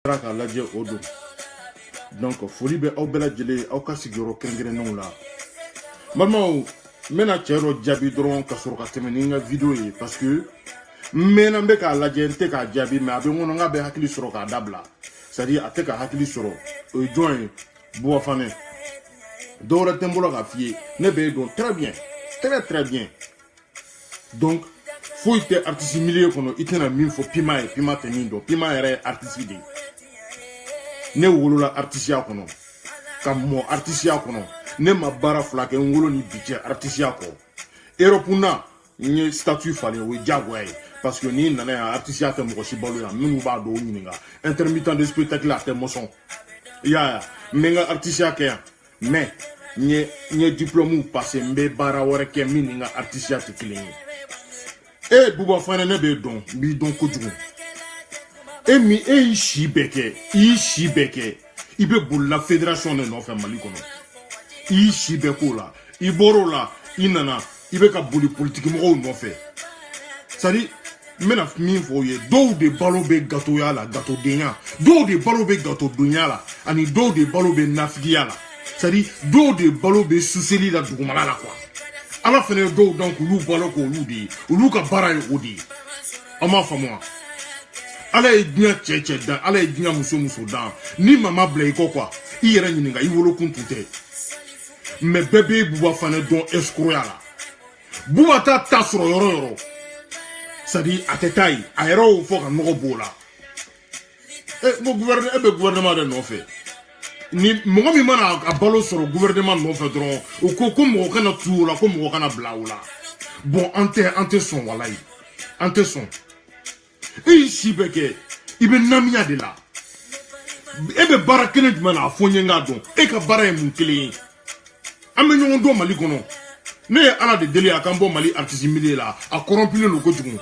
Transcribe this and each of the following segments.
K'a lajɛ o don donc foli bɛ aw bɛɛ lajɛlen aw ka sigiyɔrɔ kɛrɛnkɛrɛnnenw la balimaw n bɛna cɛ dɔ jaabi dɔrɔn ka sɔrɔ ka tɛmɛ ni n ka vidéo ye parce que n mɛnna n bɛ k'a lajɛ n tɛ k'a jaabi mais a bɛ n kɔnɔ n k'a bɛ hakili sɔrɔ k'a dabila c'est à dire a tɛ ka hakili sɔrɔ o ye jɔn ye Buwa Fanɛ dɔwɛrɛ tɛ n bolo k'a f'i ye ne bɛ dɔn très bien très bien donc foyi tɛ artiste milieu kɔnɔ i tɛna min fɔ Pima ye Pima tɛ min dɔn Pima yɛrɛ ye artiste de ye ne wolola artisiya kɔnɔ ka mɔ artisiya kɔnɔ ne ma baara fila kɛ n wolo ni bi cɛ artisiya kɔ Europe na n ye statut falen o ye diyagoya ye parce que n'i nana yan artisiya tɛ mɔgɔ si balo yan minnu b'a dɔn o ɲininka intermittent de spectacle a tɛ mɔsɔn i y'a ye n bɛ n ka artisiya kɛ yan mais n ye diplôme passé n bɛ baara wɛrɛ kɛ min ni n ka artisiya tɛ kelen ye Buwa Fanɛ ne b'e dɔn n b'i dɔn kojugu y'i si bɛɛ kɛ i bɛ bolila fédération de nɔfɛ Mali kɔnɔ i y'i si bɛɛ k'o la i bɔr'o la i nana i bɛ ka boli politique mɔgɔw nɔfɛ c'est à dire n bɛna min fɔ o ye dɔw de balo bɛ gâteauya la gâteaudenya dɔw de balo bɛ gâteaudonya la ani dɔw de balo bɛ nafigiya la c'est à dire dɔw de balo bɛ suseli la dugumala la quoi ala fɛnɛ ye dɔw dan k'olu balo k'olu de ye olu ka baara ye o de ye an m'a faamu wa ala ye diɲɛ cɛ dan ala ye diɲɛ muso dan ni mama bila i kɔ quoi i yɛrɛ ɲininka i wolokun tun tɛ mais bɛɛ bɛ Buwa Fanɛ dɔn escroya la Buwa ta sɔrɔ yɔrɔ yɔrɔ c'est à dire a tɛ taa ye a yɛrɛ y'o fɔ ka nɔgɔ b'o la e bɛ gouvernement de nɔfɛ ni mɔgɔ min mana a balo sɔrɔ gouvernement nɔfɛ dɔrɔn o ko mɔgɔ kana tu o la ko mɔgɔ kana bila o la bon an tɛ sɔn walayi an tɛ sɔn e y'i si bɛɛ kɛ i bɛ namiya de la e bɛ baara kelen jumɛn na a fɔ n ye n k'a dɔn e ka baara ye mun kelen ye an bɛ ɲɔgɔn dɔn Mali kɔnɔ ne ye ala de deli a kan bɔ Mali artiste milieu la a corrompilen don kojugu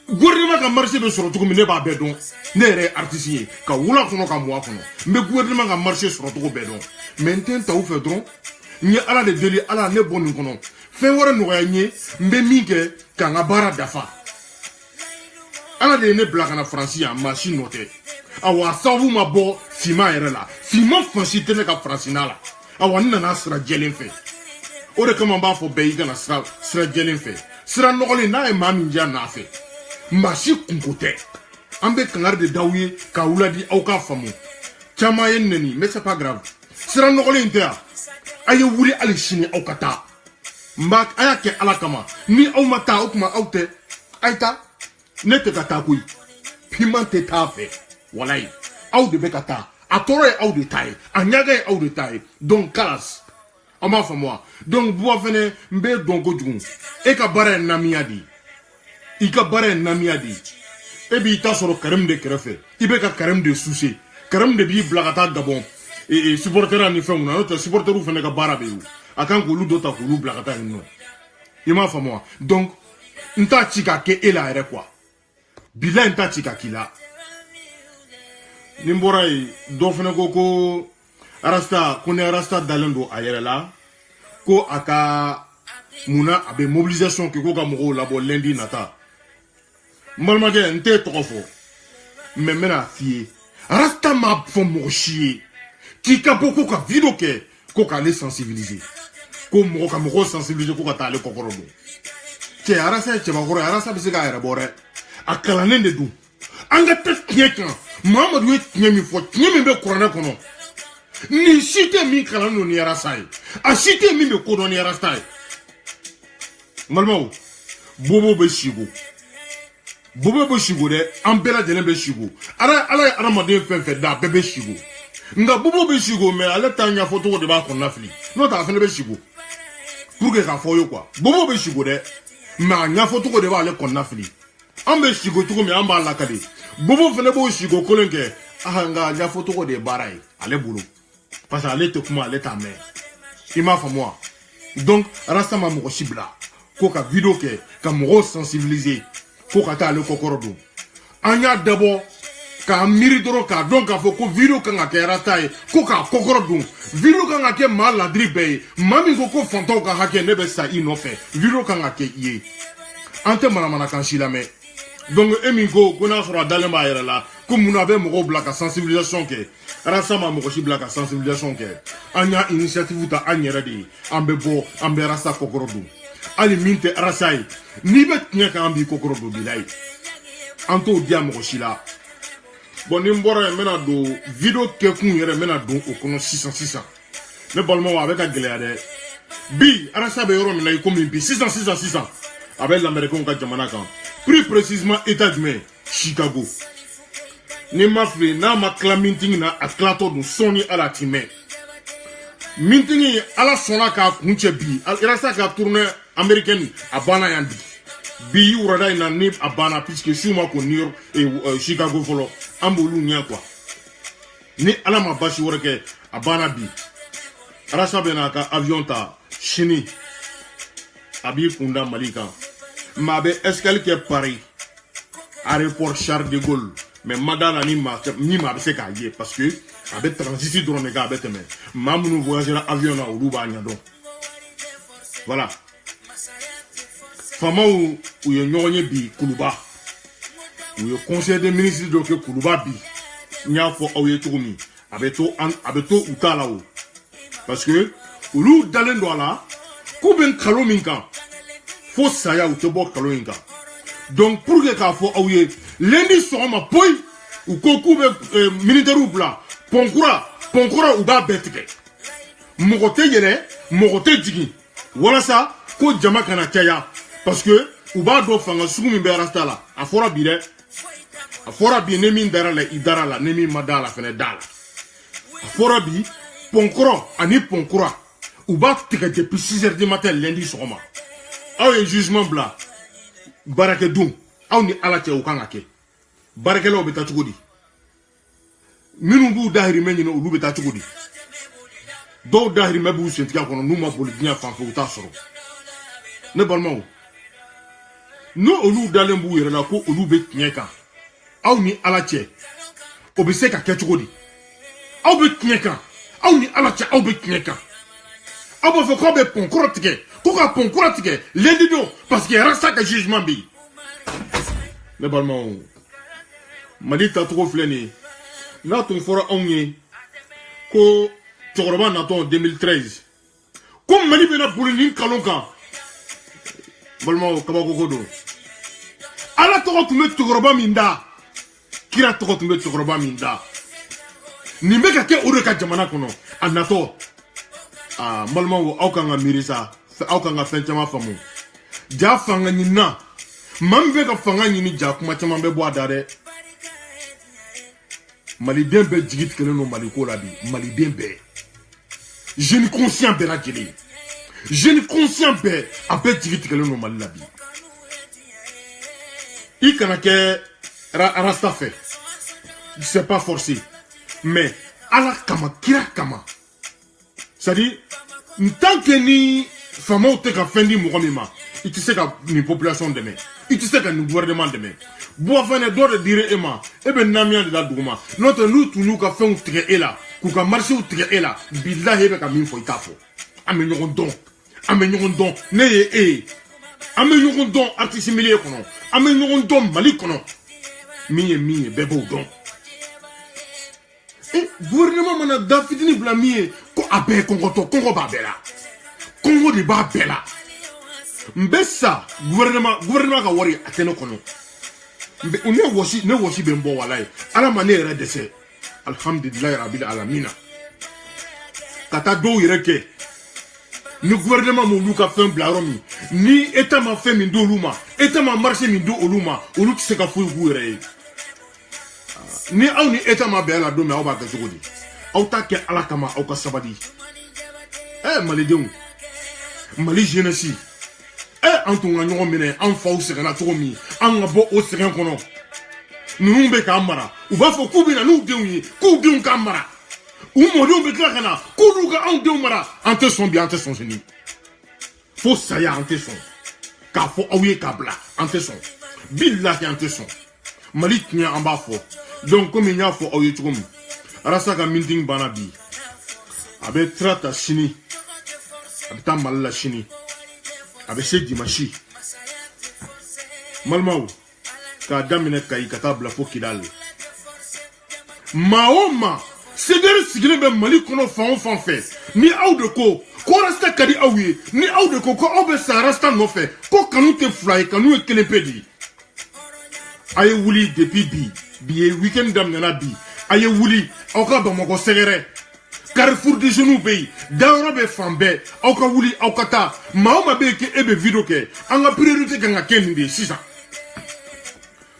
gouvernement ka marché bɛ sɔrɔ cogo min ne b'a bɛɛ dɔn ne yɛrɛ ye artiste ye ka wula kɔnɔ ka mɔɔ kɔnɔ n bɛ gouvernement ka marché sɔrɔ cogo bɛɛ dɔn mais n tɛ n ta u fɛ dɔrɔn n ye ala de deli ala ne bɔ nin kɔnɔ fɛn wɛrɛ nɔgɔya n ye n bɛ min kɛ ka n ka baara dafa ala de ye ne bila ka na Faransi yan maa si nɔ tɛ awa a sababu ma bɔ finman yɛrɛ la finman fan si tɛ ne ka Faransinna la awa n nana sira jɛlen fɛ o de kama n b'a fɔ bɛɛ i kana sira jɛlen fɛ sira nɔgɔlen n'a ye maa min diya n'a fɛ maa si kunko tɛ an bɛ kangari de d'aw ye k'aw ladi aw k'a faamu caman ye nɛni mais c'est pas grave sira nɔgɔlen tɛ yan a ye wuli hali sini aw ka taa a y'a kɛ ala kama ni aw ma taa o tuma aw tɛ a ye taa ne tɛ ka taa koyi Pima tɛ taa fɛ walayi aw de bɛ ka taa a tɔɔrɔ ye aw de ta ye a ɲaga ye aw de ta ye donc kalas an b'a faamu wa donc Buwa Fanɛ n bɛ dɔn kojugu e ka baara ye namiya de ye i ka baara ye namiya de ye e b'i ta sɔrɔ Karim de kɛrɛfɛ i bɛ ka Karim de sucer Karim de b'i bila ka taa Gabon supporter ni fɛnw na n'o tɛ supporteriw fɛnɛ ka baara bɛ yen a kan k'olu dɔ ta k'olu bila ka taa yen nɔ i m'a faamu wa donc n t'a ci k'a kɛ e la yɛrɛ quoi bilayi n t'a ci ka k'i la ni n bɔra yen dɔ fɛnɛ ko arasta ko ni arasta dalen don a yɛrɛ la ko a ka munna a bɛ mobilisation kɛ ko ka mɔgɔw labɔ lundi nata n balimakɛ n tɛ tɔgɔ fɔ mais n bɛna f'i ye arasta m'a fɔ mɔgɔ si ye k'i ka bɔ ko ka video kɛ ko k'ale sensibiliser ko mɔgɔ ka mɔgɔw sensibiliser ko ka taa ale kɔkɔrɔ don cɛ arasta ye cɛbakɔrɔ ye arasta bɛ se k'a yɛrɛ bɔ dɛ a kalannen de don an ka taa tiɲɛ kan Mahamadu ye tiɲɛ min fɔ tiɲɛ min bɛ kuranɛ kɔnɔ nin si tɛ min kalan don ni arasta ye a si tɛ min bɛ kodɔn ni arasta ye n balimaw bobo bɛ sigo dɛ an bɛɛ lajɛlen bɛ sigo ala ye adamaden fɛn fɛn da a bɛɛ bɛ sigo nka bobo bɛ sigo mais ale ta ɲɛfɔ cogo de b'a kɔnɔna fili n'o tɛ a fɛnɛ bɛ sigo pour que k'a fɔ ye quoi bobo bɛ sigo dɛ mais a ɲɛfɔ cogo de b'ale kɔnɔna fili an bɛ sigo cogo min an b'a lakale bobo fɛnɛ b'o sigo kolon kɛ nka ɲɛfɔ cogo de ye baara ye ale bolo parce que ale tɛ kuma ale t'a mɛn i m'a faamu wa donc arasta ma mɔgɔ si bila ko ka video kɛ ka mɔgɔw sensibiliser ko ka taa ale kɔkɔrɔ don an y'a dabɔ k'a miiri dɔrɔn k'a dɔn k'a fɔ ko video kan ka kɛ arasta ye ko k'a kɔkɔrɔ don video kan ka kɛ maa ladiri bɛɛ ye maa min ko fantanw ka hakɛ ne bɛ sa i nɔfɛ video kan ka kɛ i ye an tɛ manamanakan si lamɛn Donc Emiko qu'on sera dans le maire là comme on avait mon black à sensibilisation que Rasama mon black à sensibilisation que anya initiative ta anyeradi ambebo amberasa kokorodu ali minte rasai ni bet nyaka ambi kokorodu bilai anto dia mon là bon nimbora mena do vidéo ke kun yere mena do o kono 600 mais balmo avec a gelade bi arasa be yoro mina comme bi 600 avec l'américain ka jamana kan plus précisément États-Unis, Chicago. Ni mafri na makla minting na aklato du soni ala time. Minting ala sona ka kunche bi. Al irasa ka tourner américaine abana yandi. Bi urada ina nib abana puisque shuma ko New York et Chicago folo. Ambolu nya kwa. Ni ala mabashi woreke abana bi. Arasa bena ka avion ta chini. Abi kunda malika. Mabe escale qui Paris aéroport Charles de Gaulle mais madame ni ma se ka ye parce que avec transit drone ga avec mais mamunu voyager avion na uruba nya don voilà fama ou yo nyonye bi kuluba ou yo conseil des ministres do ke kuluba bi nya fo oye tukumi abeto utala o parce que ulu dalen do la ku ben kalo minka faut saya ou te bo kalo inga donc pour que ka fo awye lundi soir ma boy ou koku be militaire ou bla ponkura ou ba betike mogote yele mogote digi wala ça ko jama kana kaya parce que ou ba do fanga sugu min be rasta la afora bi ne min dara la idara la ne min madala fene dala afora bi ponkura ou ba tika depuis 6h du matin lundi soir ma aw ye jugement bla barake dum aw ni ala cɛ u kan ka kɛ barakɛlaw bɛ taa cogo di minnu b'u dahirimɛ ɲini olu bɛ taa cogo di dɔw dahirimɛ b'u sentigiya kɔnɔ n'u ma boli diɲɛ fan fɛ u t'a sɔrɔ ne balimaw n'o olu dalen b'u yɛrɛ la ko olu bɛ tiɲɛ kan aw ni ala cɛ o bɛ se ka kɛ cogo di aw bɛ tiɲɛ kan aw ni ala cɛ aw bɛ tiɲɛ kan aw b'a fɔ k'aw bɛ pɔn kɔrɔ tigɛ ko ka pɔn kura tigɛ lundi don parce que rasta ka jugement bi ne balimaw mali tacogo filɛ nin ye n'a tun fɔra anw ye ko cɛkɔrɔba natɔ 2013 ko mali bɛna boli nin nkalon kan balimaw kabakoko don ala tɔgɔ tun bɛ cɛkɔrɔba min da kira tɔgɔ tun bɛ cɛkɔrɔba min da nin bɛ ka kɛ o de ka jamana kɔnɔ a natɔ balimaw aw kan ka miiri sa aw kan ka fɛn caman faamu ja fanga ɲini na maa min bɛ ka fanga ɲini ja kuma caman bɛ bɔ a da dɛ maliden bɛɛ jigi tigɛlen don maliko la bi maliden bɛɛ jeune conscient bɛɛ lajɛlen jeune conscient bɛɛ a bɛɛ jigi tigɛlen don mali la bi i kana kɛ rasta fɛ c'est pas forcé mais ala kama kira kama c'est à dire tant que ni famaw tɛ ka fɛn di mɔgɔ min ma i tɛ se ka nin population dɛmɛ i tɛ se ka nin gouvernement dɛmɛ buwa fɛnɛ dɔ de dira e ma e bɛ namiya de da dugu ma n'o tɛ n'u tun y'u ka fɛnw tigɛ e la k'u ka marchew tigɛ e la bilahi e bɛ ka min fɔ i t'a fɔ an bɛ ɲɔgɔn dɔn ne ye e ye an bɛ ɲɔgɔn dɔn artiste milieu kɔnɔ an bɛ ɲɔgɔn dɔn mali kɔnɔ min ye bɛɛ b'o dɔn gouvernement mana da fitini bila min ye ko a bɛɛ ye kɔngɔtɔ kɔngɔ b'a bɛɛ la kɔngɔ de b'a bɛɛ la n bɛ sa gouvernement ka wari a tɛ ne kɔnɔ ne wɔsi bɛ n bɔ walayi ala ma ne yɛrɛ dɛsɛ alhamdulilayi rabil alamina ka taa dɔw yɛrɛ kɛ ni gouvernement m'olu ka fɛn bila yɔrɔ min ni état ma fɛn min di olu ma état ma marché min di olu ma olu tɛ se ka foyi k'u yɛrɛ ye ni aw ni état ma bɛn a la don min aw b'a kɛ cogo di aw t'a kɛ ala kama aw ka sabali malidenw mali jeunesse an tun ka ɲɔgɔn minɛ an faw sɛgɛnna cogo min an ka bɔ o sɛgɛn kɔnɔ ninnu bɛ k'an mara u b'a fɔ k'u bɛ na n'u denw ye k'u denw k'an mara u mɔdenw bɛ tila ka na k'olu ka anw denw mara an tɛ sɔn bi an tɛ sɔn sini fo saya an tɛ sɔn k'a fɔ aw ye k'a bila an tɛ sɔn bilahi an tɛ sɔn mali tiɲɛ an b'a fɔ donc komi n y'a fɔ aw ye cogo min arasa ka meeting banna bi a bɛ tira ta sini a bɛ taa mali la sini a bɛ se dimanche balimaw k'a daminɛ Kayi ka taa bila fo Kidal. Maa o maa CDR sigilen bɛ Mali kɔnɔ fan o fan fɛ ni aw de ko rasta ka di aw ye ni aw de ko aw bɛ sa rasta nɔfɛ ko kanu tɛ fila ye kanu ye kelen pe de ye. A ye wuli depuis bi ye weekend daminɛna bi a ye wuli aw ka Bamakɔ sɛgɛrɛ Carrefour des Jeunes bɛ yen dayɔrɔ bɛ fan bɛɛ aw ka wuli aw ka taa maa o maa bɛ yen k'e bɛ video kɛ an ka priorité kan ka kɛ nin de ye sisan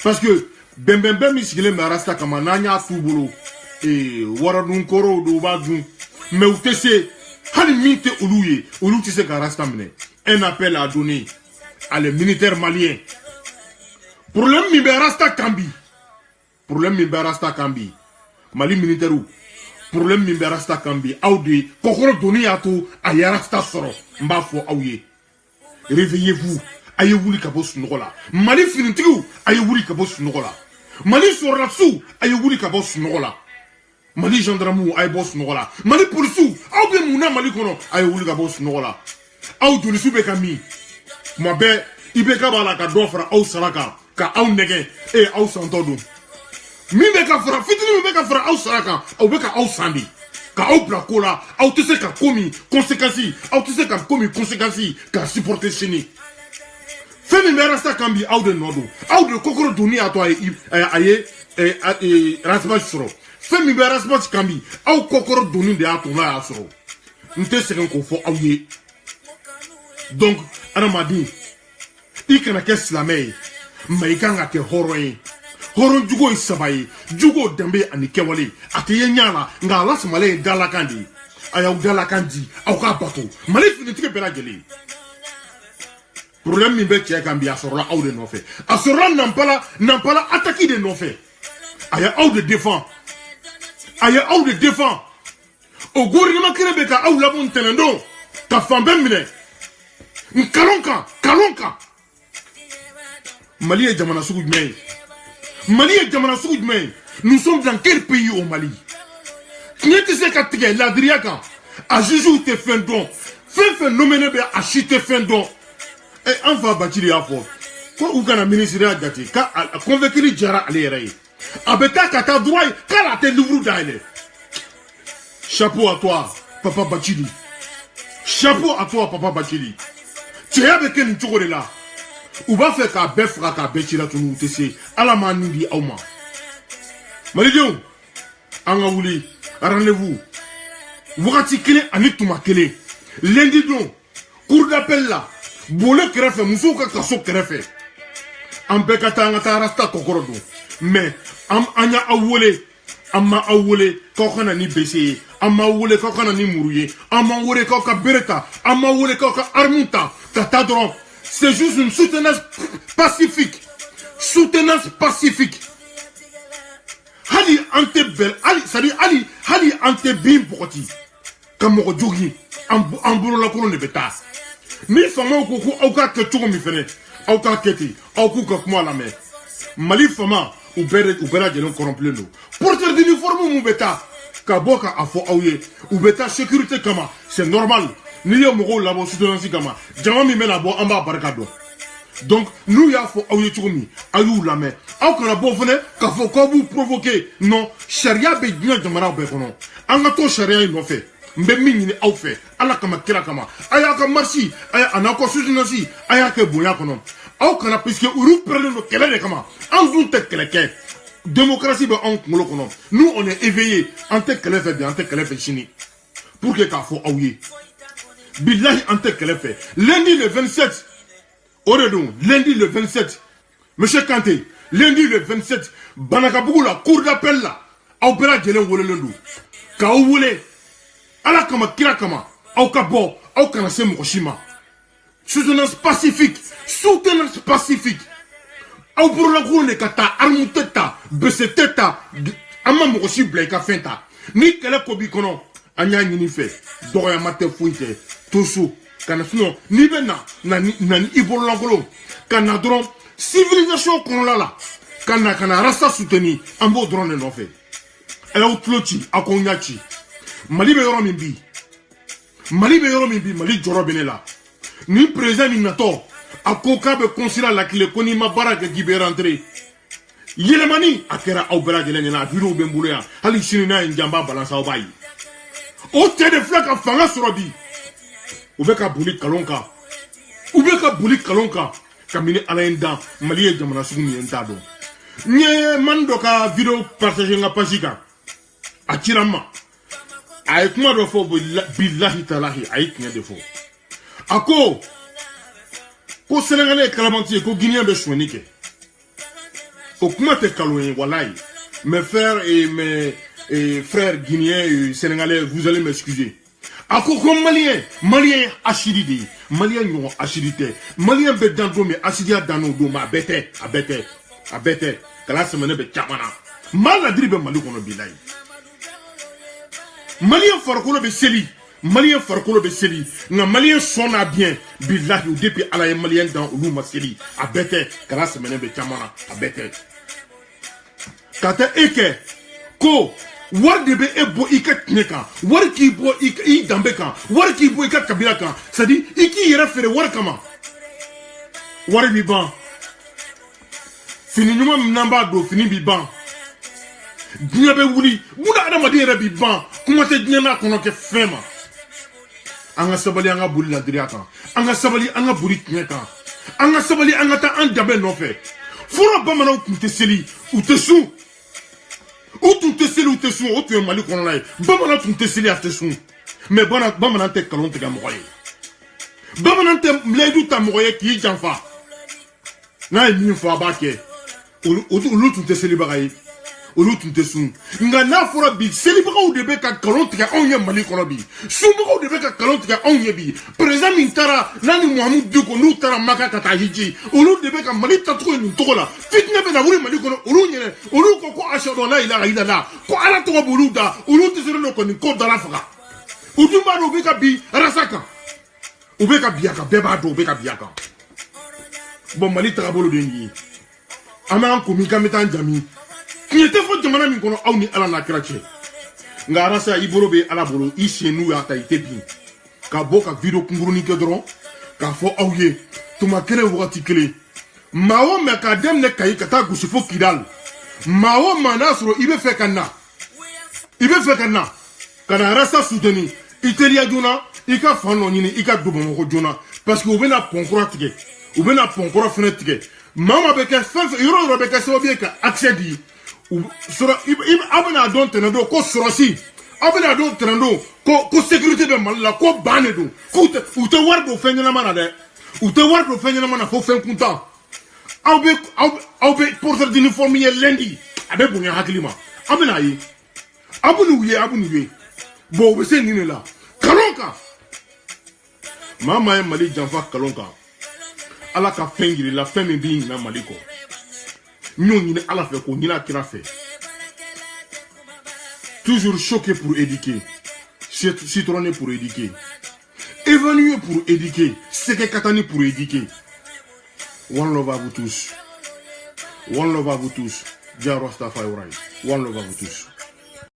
parce que bɛnbɛnbɛn min sigilen bɛ rasta kama n'an y'a t'u bolo waradunkɔrɔw do u b'a dun mais u tɛ se hali min tɛ olu ye olu tɛ se ka rasta minɛ. Un appel à donner à les militaires maliens. Problème min bɛ rasta kan bi Mali militaire problème min bɛ rasta kan bi aw de kɔkɔrɔ doni y'a to a ye rasta sɔrɔ n b'a fɔ aw ye réveillez-vous a ye wuli ka bɔ sunɔgɔ la Mali finitigiw a ye wuli ka bɔ sunɔgɔ la Mali sɔrɔdasiw a ye wuli ka bɔ sunɔgɔ la Mali gendarmew a ye bɔ sunɔgɔ la Mali policiw aw bɛ mun na Mali kɔnɔ a ye wuli ka bɔ sunɔgɔ la aw jolisiw bɛ ka min tuma bɛɛ IBK b'a la ka dɔ fara aw sara kan ka aw nɛgɛ aw santɔ don min bɛ ka fara fitinin min bɛ ka fara aw sara kan aw bɛ ka aw san de ka aw bila ko la aw tɛ se ka ko min conséquence aw tɛ se ka ko min conséquence ka supporter sini fɛn min bɛ rasta kan bi aw de nɔ don aw de kɔkɔrɔ doni y'a to a ye rasbach sɔrɔ fɛn min bɛ rasbach kan bi aw kɔkɔrɔ doni de y'a to n'a y'a sɔrɔ n tɛ sɛgɛn k'o fɔ aw ye donc adamaden i kana kɛ silamɛ ye mais i kan ka kɛ hɔrɔn ye hɔrɔn jugo ye saba ye jugo danbe ani kɛwale a tɛ ye ɲa la nka ala samalen ye dalakan de ye a y'aw dalakan di aw k'a bato Mali finitigi bɛɛ lajɛlen problème min bɛ cɛ kan bi a sɔrɔla aw de nɔfɛ a sɔrɔla Nampala attaque de nɔfɛ a ye aw de défend o gouvernement kelen bɛ ka aw labɔ ntɛnɛndon ka fan bɛɛ minɛ nkalon kan Mali ye jamana sugu jumɛn ye nous sommes dans quel pays au Mali tiɲɛ tɛ se ka tigɛ ladiriya kan a jugew tɛ fɛn dɔn fɛn nommé bɛ a si tɛ fɛn dɔn an fa Bacili y'a fɔ ko u kana ministériya jate ka convaincre jara ale yɛrɛ ye a bɛ taa ka taa droit ye k'ale tɛ livre dayɛlɛ chapeau à toi papa Bacili cɛya bɛ kɛ nin cogo de la u b'a fɛ k'a bɛɛ faga k'a bɛɛ ci la tunu u tɛ se ala m'a nin di aw ma malidenw an ka wuli rendez-vous wagati kelen ani tuma kelen lundi don cour d'appel la bole kɛrɛfɛ musow ka kaso kɛrɛfɛ an bɛɛ ka taa rasta kɔkɔrɔ don mais an y'aw wele an ma aw wele k'aw kana ni bese ye an ma wele k'aw kana ni muru ye an ma wele k'aw ka bere ta an ma wele k'aw ka arme ta ka taa dɔrɔn c'est juste une soutenance pacifique hali an tɛ bɛn hali an tɛ bin bɔgɔti ka mɔgɔ jogi an bololakolon de bɛ taa ni famaw ko ko aw k'a kɛ cogo min fɛnɛ aw k'a kɛ ten aw k'u ka kuma lamɛn Mali fama u bɛɛ lajɛlen kɔrɔnpilen don porteur d'uniforme mun bɛ taa ka bɔ k'a fɔ aw ye u bɛ taa sécurité kama c'est normal n'i ye mɔgɔw labɔ soutenance kama jama min bɛna bɔ an b'a barika dɔn donc n'u y'a fɔ aw ye cogo min a y'u lamɛn aw kana bɔ fɛnɛ k'a fɔ k'aw b'u provoquer non sariya bɛ diɲɛ jamana bɛɛ kɔnɔ an ka to sariya in nɔfɛ n bɛ min ɲini aw fɛ ala kama kira kama a y'a ka marche a n'aw ka soutenance a y'a kɛ bonya kɔnɔ aw kana puisque olu pɛrɛnnen don kɛlɛ de kama an dun tɛ kɛlɛ kɛ démocratie bɛ anw kunkolo kɔnɔ nous on est éveillé an tɛ kɛlɛ fɛ bi an tɛ kɛlɛ fɛ sini pour que k'a fɔ aw ye billahi an tɛ kɛlɛ fɛ lundi le 27 o de don lundi le 27 monsieur Kanté lundi le 27 Banakabugu la cour d'appel la aw bɛɛ lajɛlen welelen don k'aw wele ala kama kira kama aw ka bɔ aw kana se mɔgɔ si ma soutenance pacifique aw bololakolon de ka taa arme tɛ ta bese tɛ ta an ma mɔgɔ si bila i ka fɛn ta ni kɛlɛ ko b'i kɔnɔ an y'a ɲini fɛ dɔgɔyama tɛ foyi tɛ to so ka na sinɔn n'i bɛ na ni i bololakolon ka na dɔrɔn civilisation kɔnɔla la ka na rasta soutenir an b'o dɔrɔn de nɔfɛ a y'aw tulo ci aw k'aw ɲɛ ci Mali bɛ yɔrɔ min bi Mali jɔrɔ bɛ ne la ni président min natɔ a ko k'a bɛ consulat la kile ko n'i ma baara kɛ k'i bɛ rentrer yelemani a kɛra aw bɛɛ lajɛlen ɲɛna a vidéo bɛ n bolo yan hali sini n'a ye n janba balance aw b'a ye o cɛ de filɛ ka fanga sɔrɔ bi u bɛ ka boli kalon kan u bɛ ka boli kalon kan kabini ala ye n dan mali ye jamana sugu min ye n t'a dɔn n ye mani dɔ ka vidéo partager n ka page kan a cira n ma a ye kuma dɔ fɔ bilahi talahi a ye tiɲɛ de fɔ a ko sénégalais ye kalabanti ye ko guinéen bɛ sonyani kɛ o kuma tɛ kalon ye walayi mes frères et mes frères guinéens et sénégalais vous allez m'excuser a ko malien asidi de ye malien ɲɔgɔn asidi tɛ malien bɛ dan don min asidiya dan n'o don ma a bɛɛ tɛ kala sɛmɛnɛ bɛ caman na maa ladiri bɛ mali kɔnɔ bilayi malien farikolo bɛ seli nka malien sɔnna bien bilahi depuis ala ye malien dan olu ma seli a bɛɛ tɛ kala sɛmɛnɛ bɛ caman na a bɛɛ tɛ ka taa e kɛ ko wari de bɛ e bɔ i ka tiɲɛ kan wari k'i bɔ i danbe kan wari k'i bɔ i ka kabila kan c'est à dire i k'i yɛrɛ feere wari kama wari b'i ban fini ɲuman min n'an b'a don fini b'i ban diɲɛ bɛ wuli buna adamaden yɛrɛ b'i ban kuma tɛ diɲɛ n'a kɔnɔ kɛ fɛn ma an ka sabali an ka boli ladiriya kan an ka sabali an ka boli tiɲɛ kan an ka sabali an ka taa an danbe nɔfɛ fɔlɔ bamananw tun tɛ seli u tɛ sun o tun tɛ seli u tɛ sun o tun ye mali kɔnɔna ye bamanan tun tɛ seli a tɛ sun mais bamanan tɛ kalon tigɛ mɔgɔ ye bamanan tɛ layidu ta mɔgɔ ye k'i janfa n'a ye min fɔ a b'a kɛ olu tun tɛ selibaga ye olu tun tɛ sun nka n'a fɔra bi selibagaw de bɛ ka kalon tigɛ anw ye mali kɔnɔ bi sunbagaw de bɛ ka kalon tigɛ anw ye bi président min taara n'a ni muhamudu diko n'u taara maka ka taa hiji olu de bɛ ka mali tacogo ye nin cogo la fitinɛ bɛ na wuli mali kɔnɔ olu ko ashhadu an la ilaha illallah ko ala tɔgɔ b'olu da olu tɛ se n'o kɔni ko dala faga u dun b'a dɔn u bɛ ka bi arasa kan u bɛ ka bi a kan bɛɛ b'a dɔn u bɛ ka bi a kan bon mali tagabolo de ye nin ye an b'an ko min k'an bɛ taa an jami tiɲɛ tɛ fɔ jamana min kɔnɔ aw ni ala n'a kira cɛ nka arasa i bolo bɛ ala bolo i sen n'u y'a ta i tɛ bin ka bɔ ka vidéo kunkurunin kɛ dɔrɔn k'a fɔ aw ye tuma kelen wagati kelen maa o maa k'a daminɛ kayi ka taa gosi fo kidali maa o maa n'a sɔrɔ i bɛ fɛ ka na ka na arasa soutenir i teliya joona i ka fan dɔ ɲini i ka don bamakɔ joona parce que u bɛna pɔn kura tigɛ u bɛna pɔn kura fɛnɛ tigɛ maa o maa bɛ kɛ fɛn fɛn yɔrɔ yɔrɔ bɛ kɛ sababu ye ka accès di aw bɛna dɔn tɛnɛn don ko sɔrɔsi aw bɛna dɔn tɛnɛn don ko sécurité bɛ mali la ko ban de don u tɛ wari don fɛn ɲɛnama na dɛ u tɛ wari don fɛn ɲɛnama na fo fɛn kuntan aw bɛ porteur d'uniforme ye lundi a bɛ bonya hakili ma aw bɛna ye aw bɛn'u ye bon u bɛ se nin de la kalon kan maa maa ye mali janfa kalon kan ala ka fɛn yirila fɛn min b'i ɲinɛ mali kɔ ñoo ñine ala fɛ ko ñina kira fɛ toujours choqué pour éduquer citronné pour éduquer évalué pour éduquer seke katani pour éduquer one love à vous tous Dia Rastafari one love à vous tous